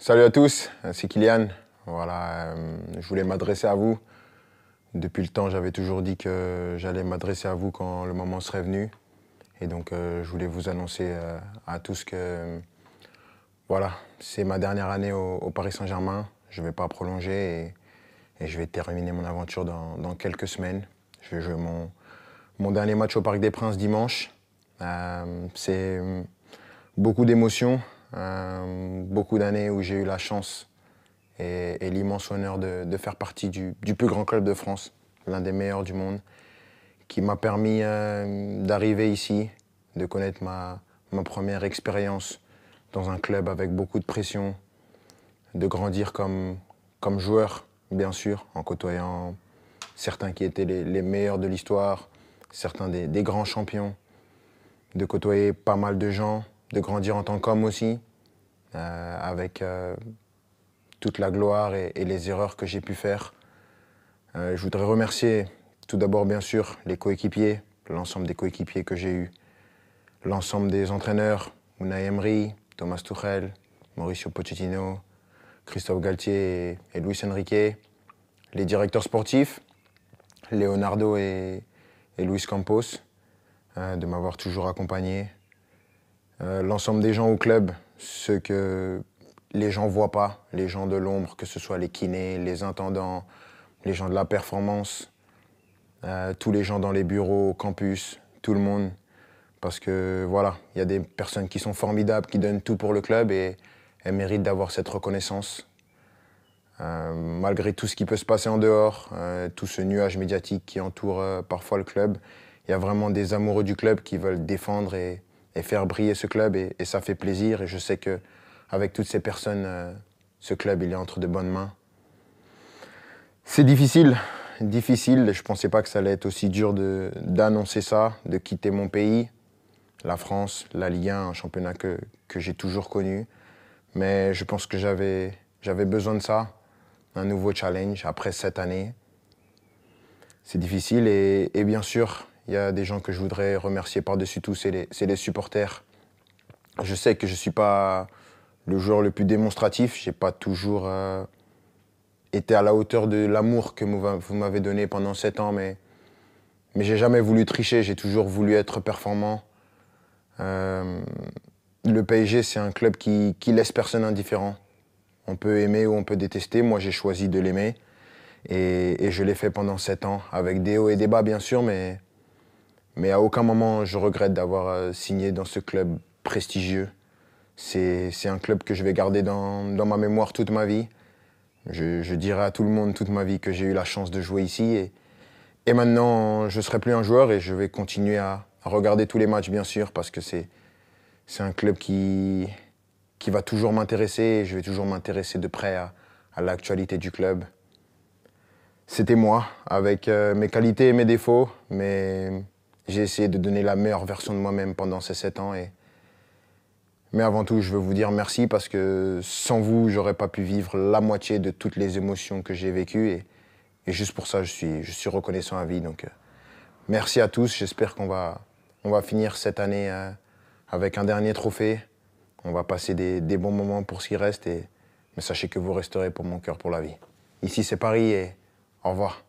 Salut à tous, c'est Kylian. Voilà, je voulais m'adresser à vous. Depuis le temps, j'avais toujours dit que j'allais m'adresser à vous quand le moment serait venu. Et donc, je voulais vous annoncer à tous que voilà, c'est ma dernière année au Paris Saint-Germain. Je ne vais pas prolonger et je vais terminer mon aventure dans quelques semaines. Je vais jouer mon dernier match au Parc des Princes dimanche. C'est beaucoup d'émotions, beaucoup d'années où j'ai eu la chance et l'immense honneur de faire partie du plus grand club de France, l'un des meilleurs du monde, qui m'a permis d'arriver ici, de connaître ma première expérience dans un club avec beaucoup de pression, de grandir comme joueur, bien sûr, en côtoyant certains qui étaient les meilleurs de l'histoire, certains des grands champions, de côtoyer pas mal de gens, de grandir en tant qu'homme aussi, avec toute la gloire et les erreurs que j'ai pu faire. Je voudrais remercier tout d'abord, bien sûr, les coéquipiers, l'ensemble des coéquipiers que j'ai eus, l'ensemble des entraîneurs, Unai Emery, Thomas Tuchel, Mauricio Pochettino, Christophe Galtier et Luis Enrique, les directeurs sportifs, Leonardo et Luis Campos, de m'avoir toujours accompagné, l'ensemble des gens au club, ceux que les gens ne voient pas, les gens de l'ombre, que ce soit les kinés, les intendants, les gens de la performance, tous les gens dans les bureaux, au campus, tout le monde. Parce que voilà, il y a des personnes qui sont formidables, qui donnent tout pour le club et elles méritent d'avoir cette reconnaissance. Malgré tout ce qui peut se passer en dehors, tout ce nuage médiatique qui entoure parfois le club, il y a vraiment des amoureux du club qui veulent défendre et faire briller ce club et ça fait plaisir. Et je sais qu'avec toutes ces personnes, ce club il est entre de bonnes mains. C'est difficile. Je ne pensais pas que ça allait être aussi dur d'annoncer ça, de quitter mon pays, la France, la Ligue 1, un championnat que j'ai toujours connu. Mais je pense que j'avais besoin de ça, un nouveau challenge après 7 années. C'est difficile et bien sûr, il y a des gens que je voudrais remercier par-dessus tout, c'est les supporters. Je sais que je ne suis pas le joueur le plus démonstratif, je n'ai pas toujours été à la hauteur de l'amour que vous m'avez donné pendant 7 ans, mais j'ai jamais voulu tricher, j'ai toujours voulu être performant. Le PSG, c'est un club qui laisse personne indifférent. On peut aimer ou on peut détester, moi j'ai choisi de l'aimer et je l'ai fait pendant 7 ans, avec des hauts et des bas bien sûr, mais à aucun moment je regrette d'avoir signé dans ce club prestigieux. C'est un club que je vais garder dans ma mémoire toute ma vie. Je dirai à tout le monde toute ma vie que j'ai eu la chance de jouer ici. Et maintenant, je ne serai plus un joueur et je vais continuer à regarder tous les matchs, bien sûr, parce que c'est un club qui va toujours m'intéresser et je vais toujours m'intéresser de près à l'actualité du club. C'était moi, avec mes qualités et mes défauts, mais j'ai essayé de donner la meilleure version de moi-même pendant ces 7 ans. Mais avant tout, je veux vous dire merci parce que sans vous, j'aurais pas pu vivre la moitié de toutes les émotions que j'ai vécues. Et juste pour ça, je suis reconnaissant à vie. Donc, merci à tous. J'espère qu'on va finir cette année avec un dernier trophée. On va passer des bons moments pour ce qui reste. Mais sachez que vous resterez pour mon cœur pour la vie. Ici, c'est Paris et au revoir.